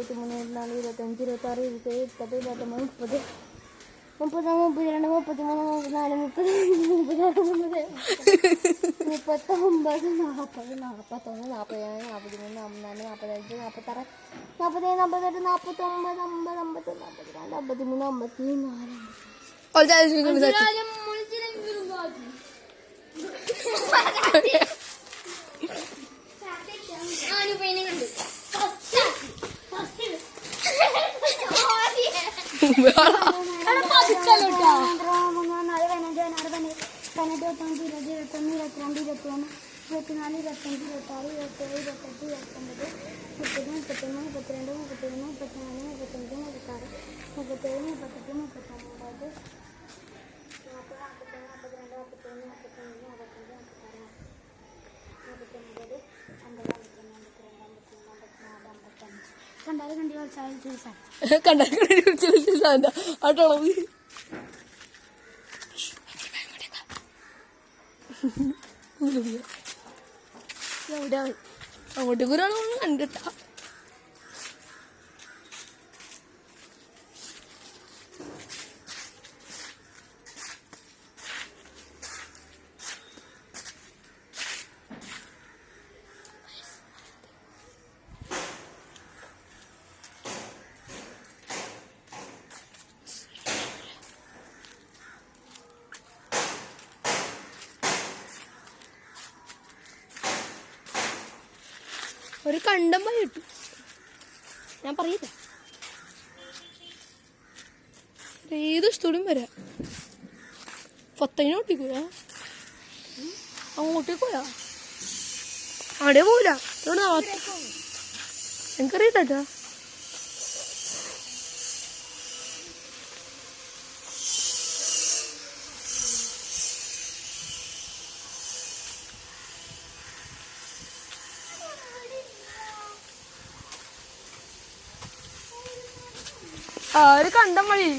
23, 24, 25, 26, 27, 28, 29, 30, 31, 32, 33, 34, 35, 36, 37, 41, 42, 43, 44, 45, 46, 47, 48, 49, 50, 51, 52, 53, 54. അങ്ങോട്ട് കുരാണോ കണ്ടിട്ടാ. ഒരു കണ്ടം വഴി കിട്ടും, ഞാൻ പറയില്ല. ഏത് ഇഷ്ടോടും വരാം. 10 ഓട്ടിക്കൂരാ, അങ്ങോട്ടേക്ക് പോയാ അവിടെ പോവില്ല. എനിക്കറിയിട്ടാ. ഒരു കണ്ടം വഴി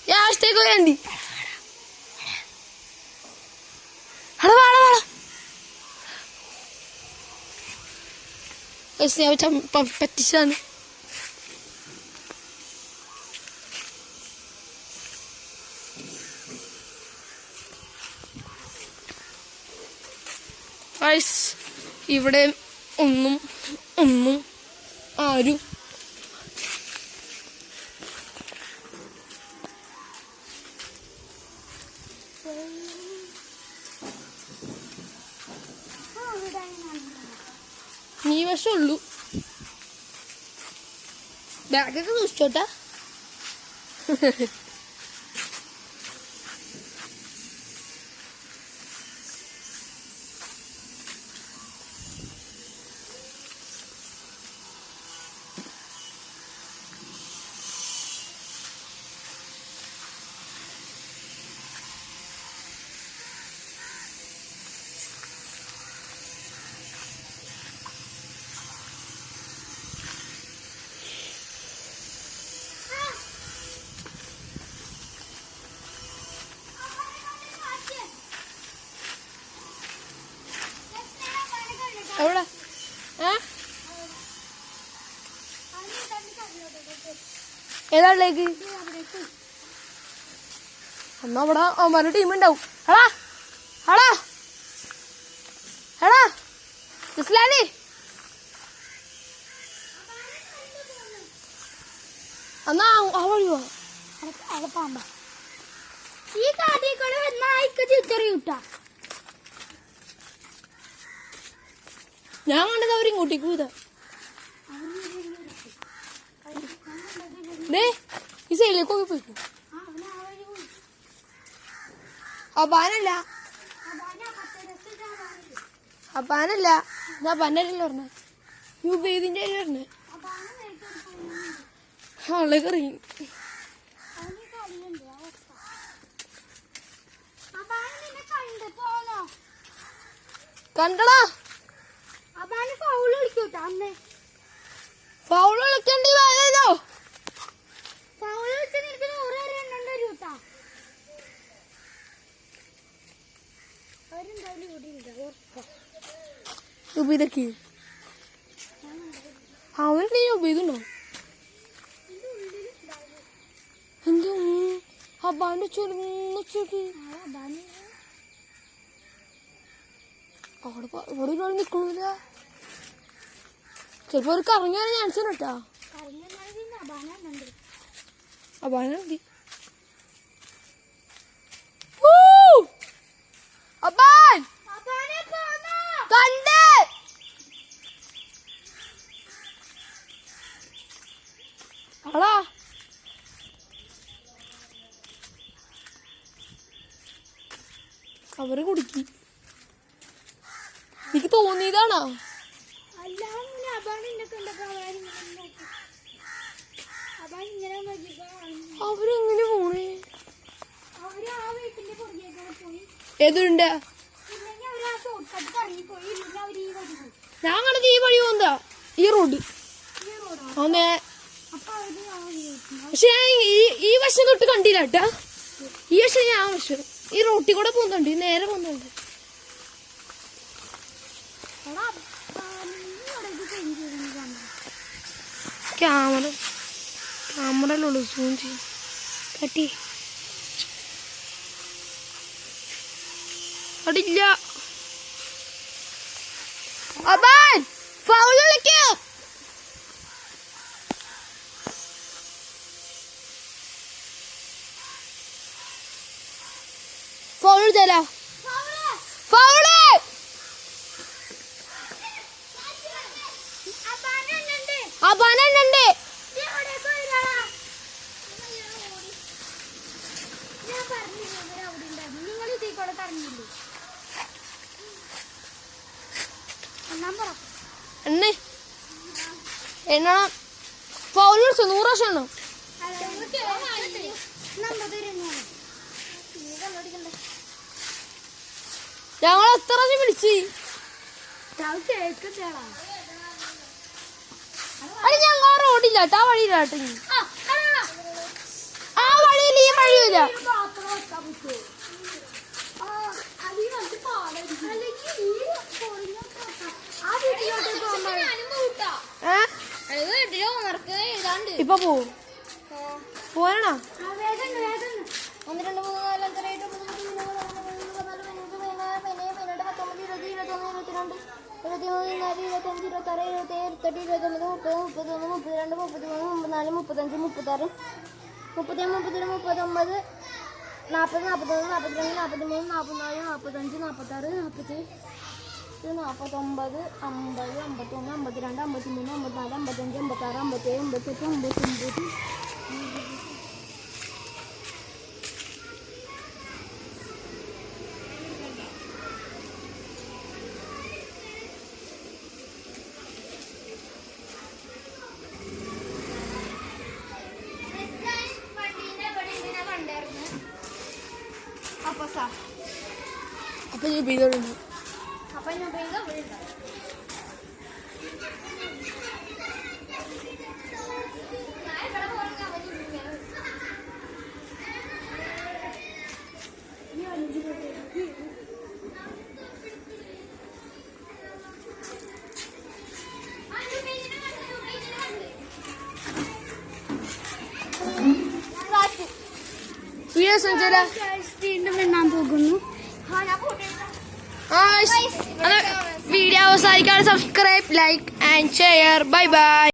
ലാസ്റ്റേക്ക് വേണ്ടി പറ്റിച്ചാണ്. ഇവിടെ ഒന്നും ആരും നീ വശമുള്ളൂ. ബാഗൊക്കെ സൂക്ഷിച്ചോട്ടാ. എവിടെ ഏതാളിലേക്ക് എന്നാ അവിടെ അവന്മാരുടെ ടീം ഉണ്ടാവും. എടാ എടാ എടാ ഇസ്ലാലി എന്നാ ആ വഴി പോവാ. ഈ കാട്ടിക്കൂടെ നായിക്ക് ചിത്തറിയൂട്ടാ. ഞാൻ കണ്ടത് അവർ ഇങ്ങോട്ടേക്ക് പോയതാ. ഈ സൈഡിലേക്കൊക്കെ പോയിക്കും. അപ്പാനല്ല ഞാൻ പന്നല്ലോ പറഞ്ഞ യുബേദിന്റെ പറഞ്ഞേ ആളേക്ക് അറിയും. കണ്ടടാ ഫൗള് കളിക്കണ്ടി വരല്ലോ. ഇതൊക്കെ അവന് ഉപയോഗിക്കുന്നുണ്ടോ എന്തോ അബാന്റെ ചൊല്ലി അവിടെ ഇവിടെ ഒരാൾ നിക്കണില്ല ചിലപ്പോ ഒരു കറങ്ങി വരാൻ ചാൻസ് ഉണ്ട് കേട്ടാ അബാനുണ്ട് അബാൻ കണ്ട് ആളാ അവര് കുടുക്കി എനിക്ക് തോന്നിയതാണോ അവരെങ്ങനെ പോണേ ഏതുണ്ട് ഞാൻ കണ്ടത് ഈ വഴി പോകുന്നതാ ഈ റോഡ് അതെ പക്ഷെ ഞാൻ ഈ വശം തൊട്ട് കണ്ടില്ല കേട്ടാ ഈ വശം ഞാൻ വശം ഈ റോട്ടിൽ കൂടെ പോകുന്നുണ്ട് നേരെ പോകുന്നുണ്ട് ക്യാമറയിലുള്ളൂ സൂം ചെയ്യും കട്ടി അടില്ല അബാൻ ഫൗൾ വിളിക്കോ ഫൗൾ തരാ ഫൗള് അബാനുണ്ട് എന്നാ ഫൗൾ വിളിച്ചോ 100 പ്രാവശ്യം ഉണ്ടോ ഞങ്ങൾ എത്ര പ്രാവശ്യം വിളിച്ച് അത് ഞങ്ങൾ റോഡില്ല കേട്ടോ ആ വഴിയില്ല കേട്ടോ ആ വഴിയിൽ ഈ വഴിയില്ല ഇപ്പൊ പോവും പോരണോ 1 2 3 4 5 6 അപ്പൊ ഞാൻ ഉപയോഗിക്കുന്നുണ്ട് വീണ്ടും എണ്ണാൻ പോകുന്നു വീഡിയോ അവസാനിക്കാൻ subscribe like and share bye bye